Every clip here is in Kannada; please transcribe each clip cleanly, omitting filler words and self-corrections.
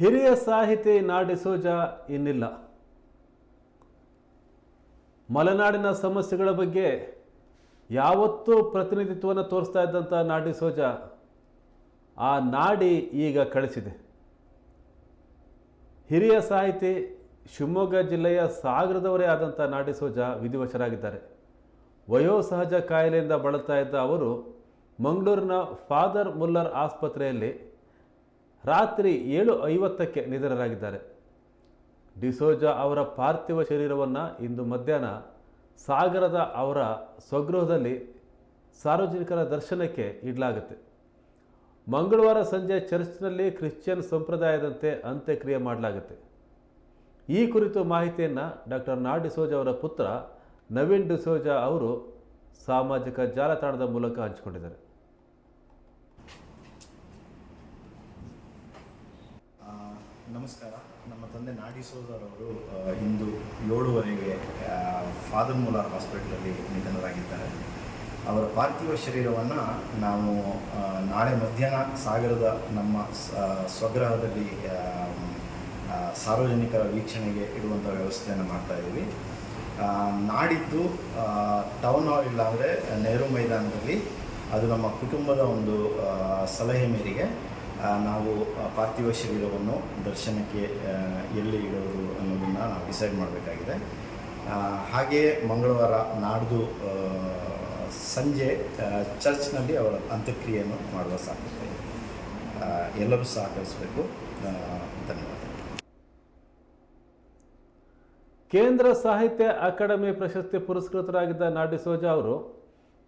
ಹಿರಿಯ ಸಾಹಿತಿ ನಾ ಡಿಸೋಜ ಇನ್ನಿಲ್ಲ. ಮಲೆನಾಡಿನ ಸಮಸ್ಯೆಗಳ ಬಗ್ಗೆ ಯಾವತ್ತೂ ಪ್ರತಿನಿಧಿತ್ವವನ್ನು ತೋರಿಸ್ತಾ ಇದ್ದಂಥ ನಾ ಡಿಸೋಜ ಆ ನಾಡಿ ಈಗ ಕಳಿಸಿದೆ. ಹಿರಿಯ ಸಾಹಿತಿ ಶಿವಮೊಗ್ಗ ಜಿಲ್ಲೆಯ ಸಾಗರದವರೇ ಆದಂಥ ನಾ ಡಿಸೋಜ ವಿಧಿವಶರಾಗಿದ್ದಾರೆ. ವಯೋಸಹಜ ಕಾಯಿಲೆಯಿಂದ ಬಳಲ್ತಾ ಇದ್ದ ಅವರು ಮಂಗಳೂರಿನ ಫಾದರ್ ಮುಲ್ಲರ್ ಆಸ್ಪತ್ರೆಯಲ್ಲಿ ರಾತ್ರಿ 7:50ಕ್ಕೆ ನಿಧನರಾಗಿದ್ದಾರೆ. ಡಿಸೋಜ ಅವರ ಪಾರ್ಥಿವ ಶರೀರವನ್ನು ಇಂದು ಮಧ್ಯಾಹ್ನ ಸಾಗರದ ಅವರ ಸ್ವಗೃಹದಲ್ಲಿ ಸಾರ್ವಜನಿಕರ ದರ್ಶನಕ್ಕೆ ಇಡಲಾಗುತ್ತೆ. ಮಂಗಳವಾರ ಸಂಜೆ ಚರ್ಚ್ನಲ್ಲಿ ಕ್ರಿಶ್ಚಿಯನ್ ಸಂಪ್ರದಾಯದಂತೆ ಅಂತ್ಯಕ್ರಿಯೆ ಮಾಡಲಾಗುತ್ತೆ. ಈ ಕುರಿತು ಮಾಹಿತಿಯನ್ನು ಡಾಕ್ಟರ್ ನಾ ಡಿಸೋಜ ಅವರ ಪುತ್ರ ನವೀನ್ ಡಿಸೋಜ ಅವರು ಸಾಮಾಜಿಕ ಜಾಲತಾಣದ ಮೂಲಕ ಹಂಚಿಕೊಂಡಿದ್ದಾರೆ. ನಮಸ್ಕಾರ. ನಮ್ಮ ತಂದೆ ನಾ ಡಿಸೋಜ ಅವರು ಇಂದು 7:15ಕ್ಕೆ ಫಾದರ್ ಮುಲ್ಲರ್ ಹಾಸ್ಪಿಟಲಲ್ಲಿ ನಿಧನರಾಗಿದ್ದಾರೆ. ಅವರ ಪಾರ್ಥಿವ ಶರೀರವನ್ನು ನಾವು ನಾಳೆ ಮಧ್ಯಾಹ್ನ ಸಾಗರದ ನಮ್ಮ ಸ್ವಗೃಹದಲ್ಲಿ ಸಾರ್ವಜನಿಕರ ವೀಕ್ಷಣೆಗೆ ಇಡುವಂಥ ವ್ಯವಸ್ಥೆಯನ್ನು ಮಾಡ್ತಾಯಿದ್ದೀವಿ. ನಾಡಿದ್ದು ಟೌನ್ ಹಾಲ್ ಇಲ್ಲಾಂದರೆ ನೆಹರು ಮೈದಾನದಲ್ಲಿ ಅದು ನಮ್ಮ ಕುಟುಂಬದ ಒಂದು ಸಲಹೆ ಮೇರೆಗೆ ನಾವು ಪಾರ್ಥಿವ ಶರೀರವನ್ನು ದರ್ಶನಕ್ಕೆ ಎಲ್ಲಿ ಇಡೋದು ಅನ್ನೋದನ್ನು ನಾವು ಡಿಸೈಡ್ ಮಾಡಬೇಕಾಗಿದೆ. ಹಾಗೆಯೇ ಮಂಗಳವಾರ ನಾಡ್ದು ಸಂಜೆ ಚರ್ಚ್ನಲ್ಲಿ ಅವರ ಅಂತ್ಯಕ್ರಿಯೆಯನ್ನು ಮಾಡುವ ಸಾಧ್ಯತೆ ಇದೆ. ಎಲ್ಲರೂ ಸಹಕರಿಸಬೇಕು. ಧನ್ಯವಾದ. ಕೇಂದ್ರ ಸಾಹಿತ್ಯ ಅಕಾಡೆಮಿ ಪ್ರಶಸ್ತಿ ಪುರಸ್ಕೃತರಾಗಿದ್ದ ನಾ ಡಿಸೋಜ ಅವರು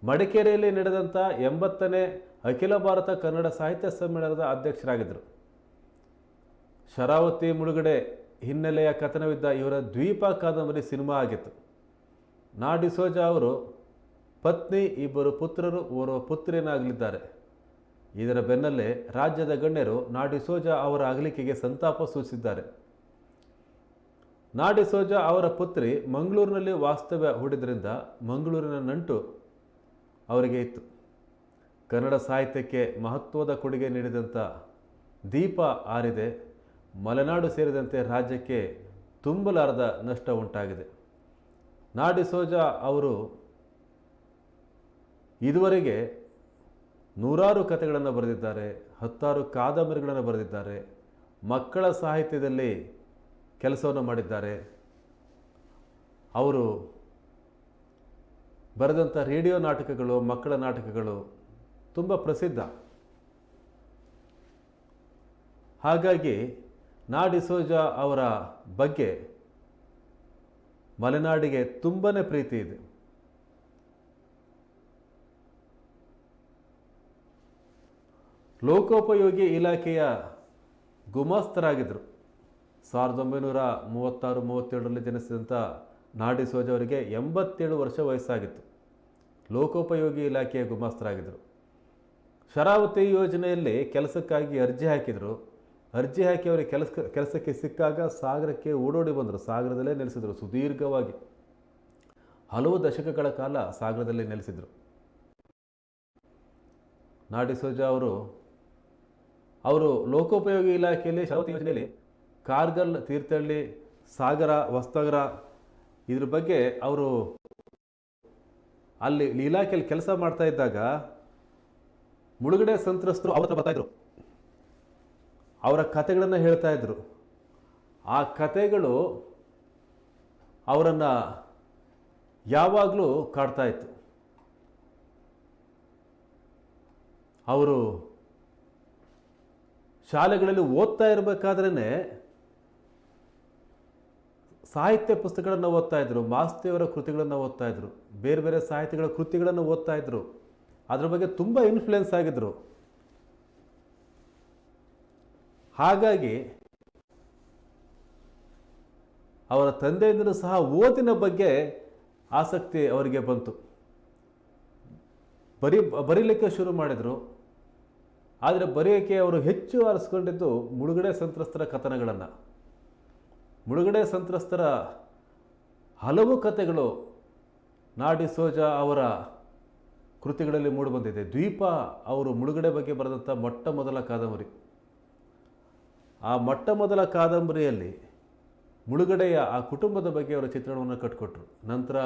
ಮಡಿಕೇರಿಯಲ್ಲಿ ನಡೆದಂಥ 80ನೇ ಅಖಿಲ ಭಾರತ ಕನ್ನಡ ಸಾಹಿತ್ಯ ಸಮ್ಮೇಳನದ ಅಧ್ಯಕ್ಷರಾಗಿದ್ದರು. ಶರಾವತಿ ಮುಳುಗಡೆ ಹಿನ್ನೆಲೆಯ ಕಥನವಿದ್ದ ಇವರ ದ್ವೀಪ ಕಾದಂಬರಿ ಸಿನಿಮಾ ಆಗಿತ್ತು. ನಾ ಡಿಸೋಜ ಅವರು ಪತ್ನಿ, 2 ಪುತ್ರರು, ಓರ್ವ ಪುತ್ರಿಯನ್ನಾಗಲಿದ್ದಾರೆ. ಇದರ ಬೆನ್ನಲ್ಲೇ ರಾಜ್ಯದ ಗಣ್ಯರು ನಾ ಡಿಸೋಜ ಅವರ ಅಗಲಿಕೆಗೆ ಸಂತಾಪ ಸೂಚಿಸಿದ್ದಾರೆ. ನಾ ಡಿಸೋಜ ಅವರ ಪುತ್ರಿ ಮಂಗಳೂರಿನಲ್ಲಿ ವಾಸ್ತವ್ಯ ಹೂಡಿದ್ರಿಂದ ಮಂಗಳೂರಿನ ನಂಟು ಅವರಿಗೆ ಇತ್ತು. ಕನ್ನಡ ಸಾಹಿತ್ಯಕ್ಕೆ ಮಹತ್ವದ ಕೊಡುಗೆ ನೀಡಿದಂಥ ದೀಪ ಆರಿದೆ. ಮಲೆನಾಡು ಸೇರಿದಂತೆ ರಾಜ್ಯಕ್ಕೆ ತುಂಬಲಾರದ ನಷ್ಟ ಉಂಟಾಗಿದೆ. ನಾ ಡಿಸೋಜ ಅವರು ಇದುವರೆಗೆ 100 ಕಥೆಗಳನ್ನು ಬರೆದಿದ್ದಾರೆ, 10 ಕಾದಂಬರಿಗಳನ್ನು ಬರೆದಿದ್ದಾರೆ, ಮಕ್ಕಳ ಸಾಹಿತ್ಯದಲ್ಲಿ ಕೆಲಸವನ್ನು ಮಾಡಿದ್ದಾರೆ. ಅವರು ಬರೆದಂಥ ರೇಡಿಯೋ ನಾಟಕಗಳು, ಮಕ್ಕಳ ನಾಟಕಗಳು ತುಂಬ ಪ್ರಸಿದ್ಧ. ಹಾಗಾಗಿ ನಾ ಡಿಸೋಜ ಅವರ ಬಗ್ಗೆ ಮಲೆನಾಡಿಗೆ ತುಂಬಾ ಪ್ರೀತಿ ಇದೆ. ಲೋಕೋಪಯೋಗಿ ಇಲಾಖೆಯ ಗುಮಾಸ್ತರಾಗಿದ್ದರು. 1936-37ರಲ್ಲಿ ಜನಿಸಿದಂಥ ನಾ ಡಿಸೋಜ ಅವರಿಗೆ 87 ವರ್ಷ ವಯಸ್ಸಾಗಿತ್ತು. ಲೋಕೋಪಯೋಗಿ ಇಲಾಖೆಯ ಗುಮಾಸ್ತರಾಗಿದ್ದರು. ಶರಾವತಿ ಯೋಜನೆಯಲ್ಲಿ ಕೆಲಸಕ್ಕಾಗಿ ಅರ್ಜಿ ಹಾಕಿದರು. ಅರ್ಜಿ ಹಾಕಿ ಅವರಿಗೆ ಕೆಲಸಕ್ಕೆ ಸಿಕ್ಕಾಗ ಸಾಗರಕ್ಕೆ ಓಡೋಡಿ ಬಂದರು. ಸಾಗರದಲ್ಲೇ ನೆಲೆಸಿದರು. ಸುದೀರ್ಘವಾಗಿ ಹಲವು ದಶಕಗಳ ಕಾಲ ಸಾಗರದಲ್ಲಿ ನೆಲೆಸಿದರು. ನಾ ಡಿಸೋಜ ಅವರು ಲೋಕೋಪಯೋಗಿ ಇಲಾಖೆಯಲ್ಲಿ ಶರಾವತಿ ಯೋಜನೆಯಲ್ಲಿ ಕಾರ್ಗಲ್, ತೀರ್ಥಹಳ್ಳಿ, ಸಾಗರ, ಹೊಸನಗರ ಇದ್ರ ಬಗ್ಗೆ ಅವರು ಅಲ್ಲಿ ಇಲಾಖೆಯಲ್ಲಿ ಕೆಲಸ ಮಾಡ್ತಾ ಇದ್ದಾಗ ಮುಳುಗಡೆ ಸಂತ್ರಸ್ತರು ಅವತ್ತು ಬರ್ತಾಯಿದ್ರು. ಅವರ ಕಥೆಗಳನ್ನು ಹೇಳ್ತಾ ಇದ್ರು. ಆ ಕಥೆಗಳು ಅವರನ್ನು ಯಾವಾಗಲೂ ಕಾಡ್ತಾ ಇತ್ತು. ಅವರು ಶಾಲೆಗಳಲ್ಲಿ ಓದ್ತಾ ಇರಬೇಕಾದ್ರೇ ಸಾಹಿತ್ಯ ಪುಸ್ತಕಗಳನ್ನು ಓದ್ತಾ ಇದ್ರು. ಮಾಸ್ತಿಯವರ ಕೃತಿಗಳನ್ನು ಓದ್ತಾ ಇದ್ರು. ಬೇರೆ ಬೇರೆ ಸಾಹಿತಿಗಳ ಕೃತಿಗಳನ್ನು ಓದ್ತಾ ಇದ್ರು. ಅದರ ಬಗ್ಗೆ ತುಂಬ ಇನ್ಫ್ಲುಯೆನ್ಸ್ ಆಗಿದ್ದರು. ಹಾಗಾಗಿ ಅವರ ತಂದೆಯಿಂದಲೂ ಸಹ ಓದಿನ ಬಗ್ಗೆ ಆಸಕ್ತಿ ಅವರಿಗೆ ಬಂತು. ಬರೀಲಿಕ್ಕೆ ಶುರು ಮಾಡಿದರು. ಆದರೆ ಬರೆಯೋಕ್ಕೆ ಅವರು ಹೆಚ್ಚು ಆರಿಸ್ಕೊಂಡಿದ್ದು ಮುಳುಗಡೆ ಸಂತ್ರಸ್ತರ ಕಥನಗಳನ್ನು. ಮುಳುಗಡೆ ಸಂತ್ರಸ್ತರ ಹಲವು ಕಥೆಗಳು ನಾ ಡಿಸೋಜ ಅವರ ಕೃತಿಗಳಲ್ಲಿ ಮೂಡಿಬಂದಿದೆ. ದ್ವೀಪ ಅವರು ಮುಳುಗಡೆ ಬಗ್ಗೆ ಬರೆದಂಥ ಮೊಟ್ಟ ಮೊದಲ ಕಾದಂಬರಿ. ಆ ಮೊಟ್ಟ ಮೊದಲ ಕಾದಂಬರಿಯಲ್ಲಿ ಮುಳುಗಡೆಯ ಆ ಕುಟುಂಬದ ಬಗ್ಗೆ ಅವರ ಚಿತ್ರಣವನ್ನು ಕಟ್ಟಿಕೊಟ್ರು. ನಂತರ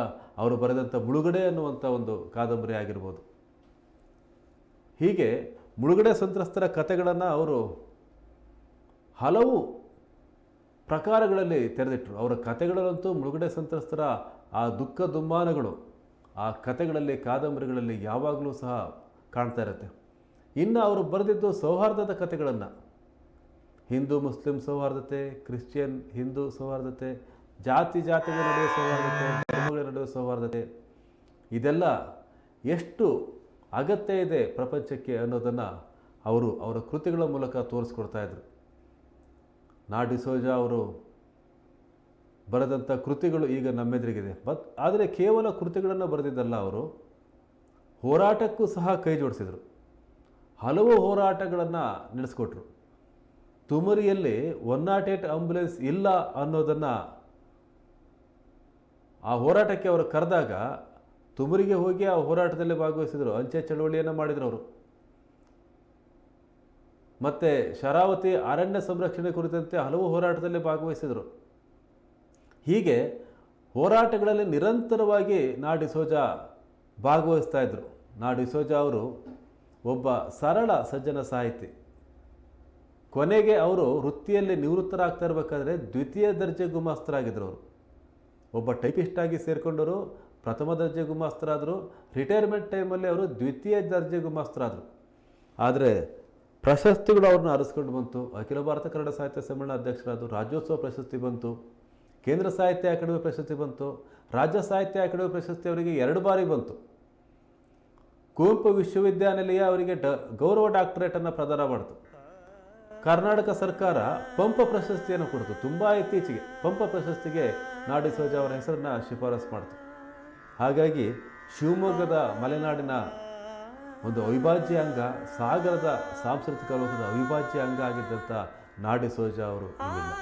ಅವರು ಬರೆದಂಥ ಮುಳುಗಡೆ ಅನ್ನುವಂಥ ಒಂದು ಕಾದಂಬರಿ ಆಗಿರ್ಬೋದು. ಹೀಗೆ ಮುಳುಗಡೆ ಸಂತ್ರಸ್ತರ ಕಥೆಗಳನ್ನು ಅವರು ಹಲವು ಪ್ರಕಾರಗಳಲ್ಲಿ ತೆರೆದಿಟ್ಟರು. ಅವರ ಕಥೆಗಳಲ್ಲಂತೂ ಮುಳುಗಡೆ ಸಂತ್ರಸ್ತರ ಆ ದುಃಖ ದುಮ್ಮಾನಗಳು ಆ ಕಥೆಗಳಲ್ಲಿ, ಕಾದಂಬರಿಗಳಲ್ಲಿ ಯಾವಾಗಲೂ ಸಹ ಕಾಣ್ತಾ ಇರುತ್ತೆ. ಇನ್ನು ಅವರು ಬರೆದಿದ್ದು ಸೌಹಾರ್ದದ ಕಥೆಗಳನ್ನು, ಹಿಂದೂ ಮುಸ್ಲಿಂ ಸೌಹಾರ್ದತೆ, ಕ್ರಿಶ್ಚಿಯನ್ ಹಿಂದೂ ಸೌಹಾರ್ದತೆ, ಜಾತಿಗಳ ನಡುವೆ ಸೌಹಾರ್ದತೆ, ಧರ್ಮಗಳ ನಡುವೆ ಸೌಹಾರ್ದತೆ, ಇದೆಲ್ಲ ಎಷ್ಟು ಅಗತ್ಯ ಇದೆ ಪ್ರಪಂಚಕ್ಕೆ ಅನ್ನೋದನ್ನು ಅವರು ಅವರ ಕೃತಿಗಳ ಮೂಲಕ ತೋರಿಸ್ಕೊಡ್ತಾ ಇದ್ರು. ನಾ ಡಿಸೋಜ ಅವರು ಬರೆದಂಥ ಕೃತಿಗಳು ಈಗ ನಮ್ಮೆದುರಿಗಿದೆ. ಆದರೆ ಕೇವಲ ಕೃತಿಗಳನ್ನು ಬರೆದಿದ್ದಲ್ಲ, ಅವರು ಹೋರಾಟಕ್ಕೂ ಸಹ ಕೈ ಜೋಡಿಸಿದರು. ಹಲವು ಹೋರಾಟಗಳನ್ನು ನಡೆಸ್ಕೊಟ್ರು. ತುಮರಿಯಲ್ಲಿ 108 ಆಂಬ್ಯುಲೆನ್ಸ್ ಇಲ್ಲ ಅನ್ನೋದನ್ನು ಆ ಹೋರಾಟಕ್ಕೆ ಅವರು ಕರೆದಾಗ ತುಮರಿಗೆ ಹೋಗಿ ಆ ಹೋರಾಟದಲ್ಲಿ ಭಾಗವಹಿಸಿದರು. ಅಂಚೆ ಚಳವಳಿಯನ್ನು ಮಾಡಿದರು ಅವರು. ಮತ್ತು ಶರಾವತಿ ಅರಣ್ಯ ಸಂರಕ್ಷಣೆ ಕುರಿತಂತೆ ಹಲವು ಹೋರಾಟದಲ್ಲಿ ಭಾಗವಹಿಸಿದರು. ಹೀಗೆ ಹೋರಾಟಗಳಲ್ಲಿ ನಿರಂತರವಾಗಿ ನಾ ಡಿಸೋಜ ಭಾಗವಹಿಸ್ತಾ ಇದ್ದರು. ನಾ ಡಿಸೋಜ ಅವರು ಒಬ್ಬ ಸರಳ ಸಜ್ಜನ ಸಾಹಿತಿ. ಕೊನೆಗೆ ಅವರು ವೃತ್ತಿಯಲ್ಲಿ ನಿವೃತ್ತರಾಗ್ತಾ ಇರಬೇಕಾದ್ರೆ ದ್ವಿತೀಯ ದರ್ಜೆ ಗುಮಾಸ್ತರಾಗಿದ್ದರು. ಅವರು ಒಬ್ಬ ಟೈಪಿಸ್ಟ್ ಆಗಿ ಸೇರಿಕೊಂಡರು, ಪ್ರಥಮ ದರ್ಜೆ ಗುಮಾಸ್ತರಾದರು. ರಿಟೈರ್ಮೆಂಟ್ ಟೈಮಲ್ಲಿ ಅವರು ದ್ವಿತೀಯ ದರ್ಜೆ ಗುಮಾಸ್ತರಾದರು. ಆದರೆ ಪ್ರಶಸ್ತಿಗಳು ಅವ್ರನ್ನ ಅರಸ್ಕೊಂಡು ಬಂತು. ಅಖಿಲ ಭಾರತ ಕನ್ನಡ ಸಾಹಿತ್ಯ ಸಮ್ಮೇಳನ ಅಧ್ಯಕ್ಷರಾದರು. ರಾಜ್ಯೋತ್ಸವ ಪ್ರಶಸ್ತಿ ಬಂತು, ಕೇಂದ್ರ ಸಾಹಿತ್ಯ ಅಕಾಡೆಮಿ ಪ್ರಶಸ್ತಿ ಬಂತು, ರಾಜ್ಯ ಸಾಹಿತ್ಯ ಅಕಾಡೆಮಿ ಪ್ರಶಸ್ತಿ ಅವರಿಗೆ 2 ಬಾರಿ ಬಂತು. ಕುವೆಂಪು ವಿಶ್ವವಿದ್ಯಾನಿಲಯ ಅವರಿಗೆ ಗೌರವ ಡಾಕ್ಟರೇಟನ್ನು ಪ್ರದಾನ ಮಾಡಿತು. ಕರ್ನಾಟಕ ಸರ್ಕಾರ ಪಂಪ ಪ್ರಶಸ್ತಿಯನ್ನು ಕೊಡ್ತು. ತುಂಬ ಇತ್ತೀಚೆಗೆ ಪಂಪ ಪ್ರಶಸ್ತಿಗೆ ನಾ ಡಿಸೋಜ ಅವರ ಹೆಸರನ್ನು ಶಿಫಾರಸು ಮಾಡ್ತು. ಹಾಗಾಗಿ ಶಿವಮೊಗ್ಗದ ಮಲೆನಾಡಿನ ಒಂದು ಅವಿಭಾಜ್ಯ ಅಂಗ, ಸಾಗರದ ಸಾಂಸ್ಕೃತಿಕ ಲೋಕದ ಅವಿಭಾಜ್ಯ ಅಂಗ ಆಗಿದ್ದಂಥ ನಾ ಡಿಸೋಜ ಅವರು ಇಲ್ಲಿಲ್ಲ.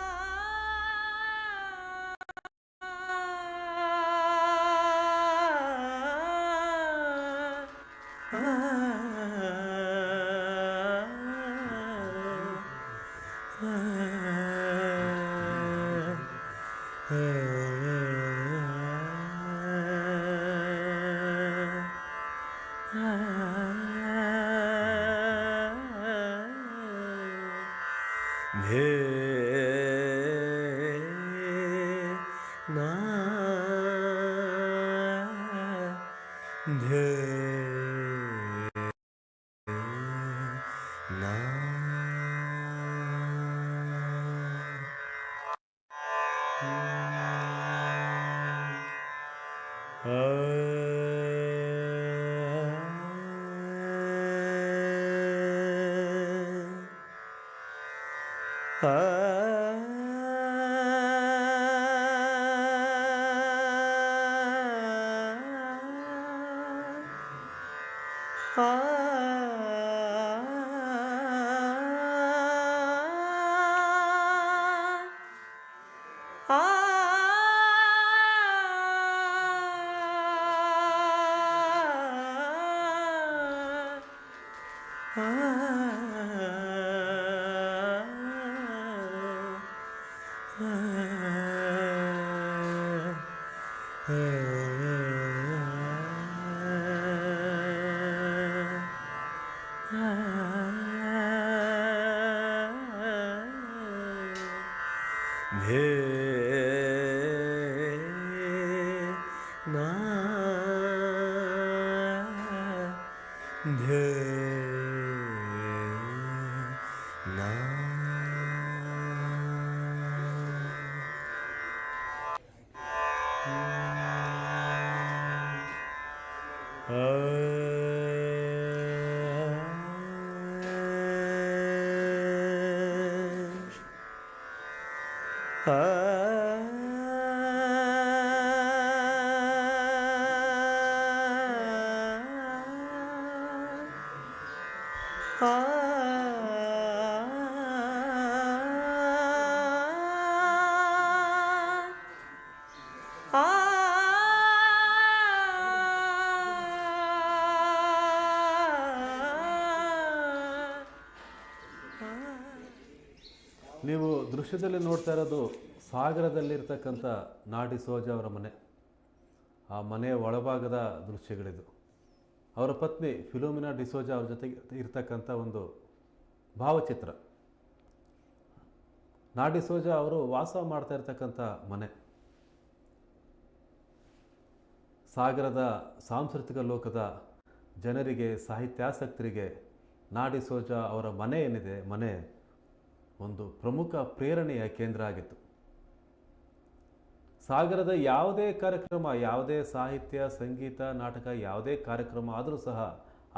ನೀವು ದೃಶ್ಯದಲ್ಲಿ ನೋಡ್ತಾ ಇರೋದು ಸಾಗರದಲ್ಲಿರ್ತಕ್ಕಂಥ ನಾಡಿ ಸೋಜ ಅವರ ಮನೆ. ಆ ಮನೆಯ ಒಳಭಾಗದ ದೃಶ್ಯಗಳಿದು. ಅವರ ಪತ್ನಿ ಫಿಲೋಮಿನಾ ಡಿಸೋಜ ಅವ್ರ ಜೊತೆಗೆ ಇರ್ತಕ್ಕಂಥ ಒಂದು ಭಾವಚಿತ್ರ. ನಾಡಿ ಸೋಜ ಅವರು ವಾಸ ಮಾಡ್ತಾ ಇರ್ತಕ್ಕಂಥ ಮನೆ ಸಾಗರದ ಸಾಂಸ್ಕೃತಿಕ ಲೋಕದ ಜನರಿಗೆ, ಸಾಹಿತ್ಯಾಸಕ್ತರಿಗೆ ನಾಡಿ ಸೋಜ ಅವರ ಮನೆ ಏನಿದೆ, ಮನೆ ಒಂದು ಪ್ರಮುಖ ಪ್ರೇರಣೆಯ ಕೇಂದ್ರ ಆಗಿತ್ತು. ಸಾಗರದ ಯಾವುದೇ ಕಾರ್ಯಕ್ರಮ, ಯಾವುದೇ ಸಾಹಿತ್ಯ, ಸಂಗೀತ, ನಾಟಕ, ಯಾವುದೇ ಕಾರ್ಯಕ್ರಮ ಆದರೂ ಸಹ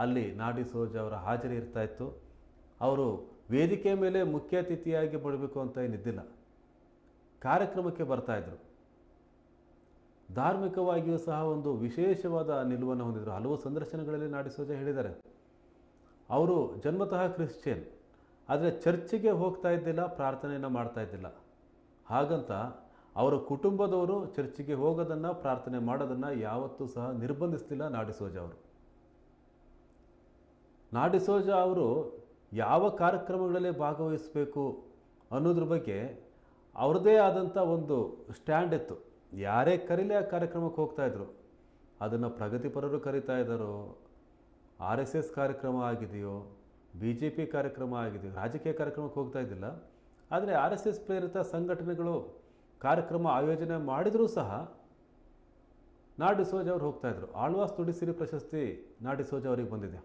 ಅಲ್ಲಿ ನಾಡಿ ಸೋಜ ಅವರ ಹಾಜರಿ ಇರ್ತಾ ಇತ್ತು. ಅವರು ವೇದಿಕೆ ಮೇಲೆ ಮುಖ್ಯ ಅತಿಥಿಯಾಗಿ ಬರಬೇಕು ಅಂತ ಏನಿದ್ದಿಲ್ಲ, ಕಾರ್ಯಕ್ರಮಕ್ಕೆ ಬರ್ತಾಯಿದ್ರು. ಧಾರ್ಮಿಕವಾಗಿಯೂ ಸಹ ಒಂದು ವಿಶೇಷವಾದ ನಿಲುವನ್ನು ಹೊಂದಿದ್ರು. ಹಲವು ಸಂದರ್ಶನಗಳಲ್ಲಿ ನಾಡಿ ಸೋಜ ಹೇಳಿದ್ದಾರೆ, ಅವರು ಜನ್ಮತಃ ಕ್ರಿಶ್ಚಿಯನ್, ಆದರೆ ಚರ್ಚಿಗೆ ಹೋಗ್ತಾ ಇದ್ದಿಲ್ಲ, ಪ್ರಾರ್ಥನೆಯನ್ನು ಮಾಡ್ತಾ ಇದ್ದಿಲ್ಲ. ಹಾಗಂತ ಅವರ ಕುಟುಂಬದವರು ಚರ್ಚಿಗೆ ಹೋಗೋದನ್ನು, ಪ್ರಾರ್ಥನೆ ಮಾಡೋದನ್ನು ಯಾವತ್ತೂ ಸಹ ನಿರ್ಬಂಧಿಸ್ತಿಲ್ಲ ನಾಡಿ ಸೋಜ ಅವರು. ನಾಡಿ ಸೋಜ ಅವರು ಯಾವ ಕಾರ್ಯಕ್ರಮಗಳಲ್ಲಿ ಭಾಗವಹಿಸಬೇಕು ಅನ್ನೋದ್ರ ಬಗ್ಗೆ ಅವ್ರದ್ದೇ ಆದಂಥ ಒಂದು ಸ್ಟ್ಯಾಂಡ್ ಇತ್ತು. ಯಾರೇ ಕರೀಲಿ ಆ ಕಾರ್ಯಕ್ರಮಕ್ಕೆ ಹೋಗ್ತಾಯಿದ್ರು. ಅದನ್ನು ಪ್ರಗತಿಪರರು ಕರೀತಾ ಇದ್ದಾರೋ, RSS ಕಾರ್ಯಕ್ರಮ ಆಗಿದೆಯೋ, BJP ಕಾರ್ಯಕ್ರಮ ಆಗಿದೆಯೋ, ರಾಜಕೀಯ ಕಾರ್ಯಕ್ರಮಕ್ಕೆ ಹೋಗ್ತಾ ಇದ್ದಿಲ್ಲ. ಆದರೆ RSS ಪ್ರೇರಿತ ಸಂಘಟನೆಗಳು ಕಾರ್ಯಕ್ರಮ ಆಯೋಜನೆ ಮಾಡಿದರೂ ಸಹ ನಾಡಿ ಸೋಜ ಅವರು ಹೋಗ್ತಾಯಿದ್ರು. ಆಳ್ವಾಸ್ ನುಡಿಸಿರಿ ಪ್ರಶಸ್ತಿ ನಾಡಿ ಸೋಜ ಅವರಿಗೆ ಬಂದಿದೆ.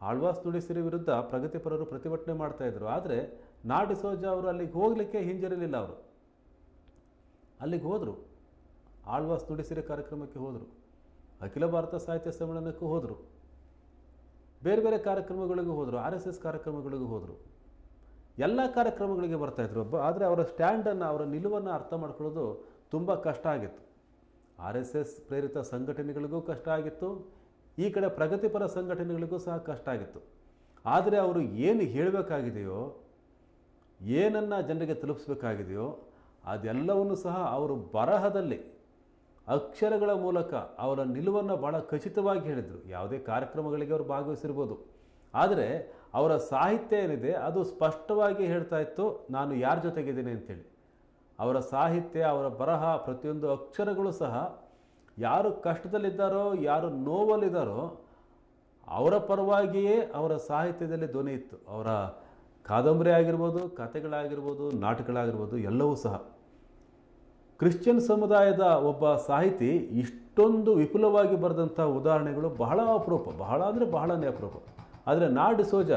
ಆಳ್ವಾಸ್ ನುಡಿಸಿರಿ ವಿರುದ್ಧ ಪ್ರಗತಿಪರರು ಪ್ರತಿಭಟನೆ ಮಾಡ್ತಾಯಿದ್ರು. ಆದರೆ ನಾಡಿ ಸೋಜ ಅವರು ಅಲ್ಲಿಗೆ ಹೋಗಲಿಕ್ಕೆ ಹಿಂಜರಿಲಿಲ್ಲ. ಅವರು ಅಲ್ಲಿಗೆ ಹೋದರು, ಆಳ್ವಾಸ್ ನುಡಿಸಿರಿ ಕಾರ್ಯಕ್ರಮಕ್ಕೆ ಹೋದರು, ಅಖಿಲ ಭಾರತ ಸಾಹಿತ್ಯ ಸಮ್ಮೇಳನಕ್ಕೂ ಹೋದರು, ಬೇರೆ ಬೇರೆ ಕಾರ್ಯಕ್ರಮಗಳಿಗೂ ಹೋದರು, RSS ಕಾರ್ಯಕ್ರಮಗಳಿಗೂ ಹೋದರು, ಎಲ್ಲ ಕಾರ್ಯಕ್ರಮಗಳಿಗೆ ಬರ್ತಾಯಿದ್ರು. ಆದರೆ ಅವರ ಸ್ಟ್ಯಾಂಡನ್ನು, ಅವರ ನಿಲುವನ್ನು ಅರ್ಥ ಮಾಡ್ಕೊಳ್ಳೋದು ತುಂಬ ಕಷ್ಟ ಆಗಿತ್ತು. RSS ಪ್ರೇರಿತ ಸಂಘಟನೆಗಳಿಗೂ ಕಷ್ಟ ಆಗಿತ್ತು, ಈ ಕಡೆ ಪ್ರಗತಿಪರ ಸಂಘಟನೆಗಳಿಗೂ ಸಹ ಕಷ್ಟ ಆಗಿತ್ತು. ಆದರೆ ಅವರು ಏನು ಹೇಳಬೇಕಾಗಿದೆಯೋ, ಏನನ್ನು ಜನರಿಗೆ ತಲುಪಿಸ್ಬೇಕಾಗಿದೆಯೋ ಅದೆಲ್ಲವನ್ನು ಸಹ ಅವರು ಬರಹದಲ್ಲಿ ಅಕ್ಷರಗಳ ಮೂಲಕ ಅವರ ನಿಲುವನ್ನು ಭಾಳ ಖಚಿತವಾಗಿ ಹೇಳಿದರು. ಯಾವುದೇ ಕಾರ್ಯಕ್ರಮಗಳಿಗೆ ಅವರು ಭಾಗವಹಿಸಿರ್ಬೋದು, ಆದರೆ ಅವರ ಸಾಹಿತ್ಯ ಏನಿದೆ ಅದು ಸ್ಪಷ್ಟವಾಗಿ ಹೇಳ್ತಾ ಇತ್ತು, ನಾನು ಯಾರ ಜೊತೆಗಿದ್ದೀನಿ ಅಂತೇಳಿ. ಅವರ ಸಾಹಿತ್ಯ, ಅವರ ಬರಹ, ಪ್ರತಿಯೊಂದು ಅಕ್ಷರಗಳು ಸಹ ಯಾರು ಕಷ್ಟದಲ್ಲಿದ್ದಾರೋ, ಯಾರು ನೋವಲ್ಲಿದ್ದಾರೋ ಅವರ ಪರವಾಗಿಯೇ ಅವರ ಸಾಹಿತ್ಯದಲ್ಲಿ ಧ್ವನಿ ಇತ್ತು. ಅವರ ಕಾದಂಬರಿ ಆಗಿರ್ಬೋದು, ಕಥೆಗಳಾಗಿರ್ಬೋದು, ನಾಟಕಗಳಾಗಿರ್ಬೋದು, ಎಲ್ಲವೂ ಸಹ. ಕ್ರಿಶ್ಚಿಯನ್ ಸಮುದಾಯದ ಒಬ್ಬ ಸಾಹಿತಿ ಇಷ್ಟೊಂದು ವಿಪುಲವಾಗಿ ಬರೆದಂಥ ಉದಾಹರಣೆಗಳು ಬಹಳ ಅಪರೂಪ, ಬಹಳ ಅಂದರೆ ಬಹಳನೇ ಅಪರೂಪ. ಆದರೆ ನಾಡಿ ಸೋಜ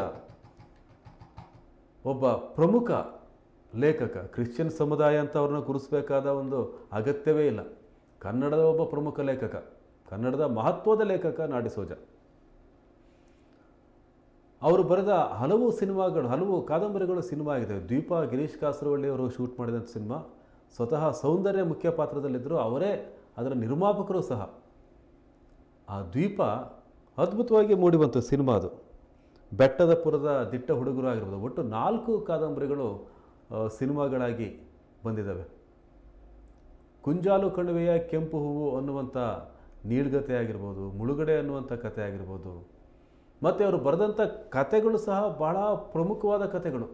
ಒಬ್ಬ ಪ್ರಮುಖ ಲೇಖಕ. ಕ್ರಿಶ್ಚಿಯನ್ ಸಮುದಾಯ ಅಂತ ಅವ್ರನ್ನ ಗುರುತಿಸಬೇಕಾದ ಒಂದು ಅಗತ್ಯವೇ ಇಲ್ಲ. ಕನ್ನಡದ ಒಬ್ಬ ಪ್ರಮುಖ ಲೇಖಕ, ಕನ್ನಡದ ಮಹತ್ವದ ಲೇಖಕ ನಾಡಿ ಸೋಜ. ಅವರು ಬರೆದ ಹಲವು ಸಿನಿಮಾಗಳು, ಹಲವು ಕಾದಂಬರಿಗಳು ಸಿನಿಮಾ ಆಗಿದೆ. ದ್ವೀಪ, ಗಿರೀಶ್ ಕಾಸರವಳ್ಳಿ ಅವರು ಶೂಟ್ ಮಾಡಿದಂಥ ಸಿನಿಮಾ. ಸ್ವತಃ ಸೌಂದರ್ಯ ಮುಖ್ಯ ಪಾತ್ರದಲ್ಲಿದ್ದರು, ಅವರೇ ಅದರ ನಿರ್ಮಾಪಕರು ಸಹ. ಆ ದ್ವೀಪ ಅದ್ಭುತವಾಗಿ ಮೂಡಿಬಂತು ಸಿನಿಮಾ. ಅದು ಬೆಟ್ಟದ ಪುರದ ದಿಟ್ಟ ಹುಡುಗರು ಆಗಿರ್ಬೋದು. ಒಟ್ಟು 4 ಕಾದಂಬರಿಗಳು ಸಿನಿಮಾಗಳಾಗಿ ಬಂದಿದ್ದಾವೆ. ಕುಂಜಾಲು ಕಣಿವೆಯ ಕೆಂಪು ಹೂವು ಅನ್ನುವಂಥ ನೀಳ್ಗತೆ ಆಗಿರ್ಬೋದು, ಮುಳುಗಡೆ ಅನ್ನುವಂಥ ಕಥೆ ಆಗಿರ್ಬೋದು, ಮತ್ತು ಅವರು ಬರೆದಂಥ ಕಥೆಗಳು ಸಹ ಬಹಳ ಪ್ರಮುಖವಾದ ಕಥೆಗಳು.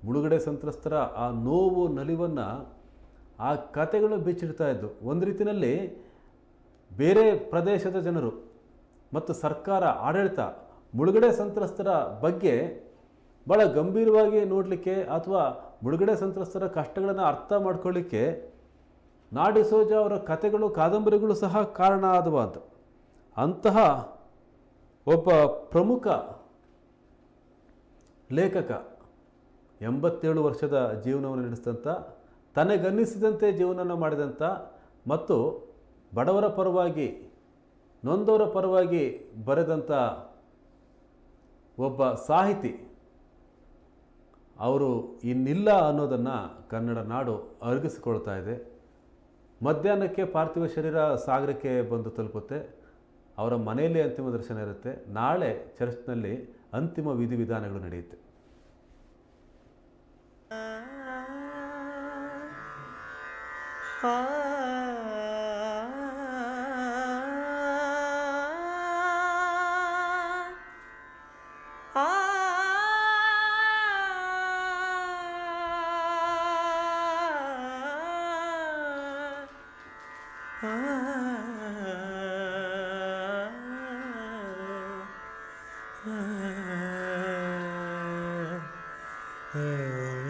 ಮುಳುಗಡೆ ಸಂತ್ರಸ್ತರ ಆ ನೋವು, ನಲಿವನ್ನು ಆ ಕಥೆಗಳು ಬಿಚ್ಚಿಡ್ತಾ ಇದ್ದು. ಒಂದು ರೀತಿಯಲ್ಲಿ ಬೇರೆ ಪ್ರದೇಶದ ಜನರು ಮತ್ತು ಸರ್ಕಾರ, ಆಡಳಿತ ಮುಳುಗಡೆ ಸಂತ್ರಸ್ತರ ಬಗ್ಗೆ ಭಾಳ ಗಂಭೀರವಾಗಿ ನೋಡಲಿಕ್ಕೆ ಅಥವಾ ಮುಳುಗಡೆ ಸಂತ್ರಸ್ತರ ಕಷ್ಟಗಳನ್ನು ಅರ್ಥ ಮಾಡ್ಕೊಳ್ಳಿಕ್ಕೆ ನಾಡಿ ಸೋಜ ಅವರ ಕಥೆಗಳು, ಕಾದಂಬರಿಗಳು ಸಹ ಕಾರಣ ಆದವಾದ ಅಂತಹ ಒಬ್ಬ ಪ್ರಮುಖ ಲೇಖಕ. 87 ವರ್ಷದ ಜೀವನವನ್ನು ನಡೆಸಿದಂಥ, ತನಗನ್ನಿಸಿದಂತೆ ಜೀವನವನ್ನು ಮಾಡಿದಂಥ ಮತ್ತು ಬಡವರ ಪರವಾಗಿ, ನೊಂದವರ ಪರವಾಗಿ ಬರೆದಂಥ ಒಬ್ಬ ಸಾಹಿತಿ. ಅವರು ಇನ್ನಿಲ್ಲ ಅನ್ನೋದನ್ನು ಕನ್ನಡ ನಾಡು ಅರಗಿಸಿಕೊಳ್ತಾ ಇದೆ. ಮಧ್ಯಾಹ್ನಕ್ಕೆ ಪಾರ್ಥಿವ ಶರೀರ ಸಾಗರಕ್ಕೆ ಬಂದು ತಲುಪುತ್ತೆ. ಅವರ ಮನೆಯಲ್ಲಿ ಅಂತಿಮ ದರ್ಶನ ಇರುತ್ತೆ. ನಾಳೆ ಚರ್ಚ್ನಲ್ಲಿ ಅಂತಿಮ ವಿಧಿವಿಧಾನಗಳು ನಡೆಯುತ್ತೆ. ಆ, ಆ, ಆ, ಆ.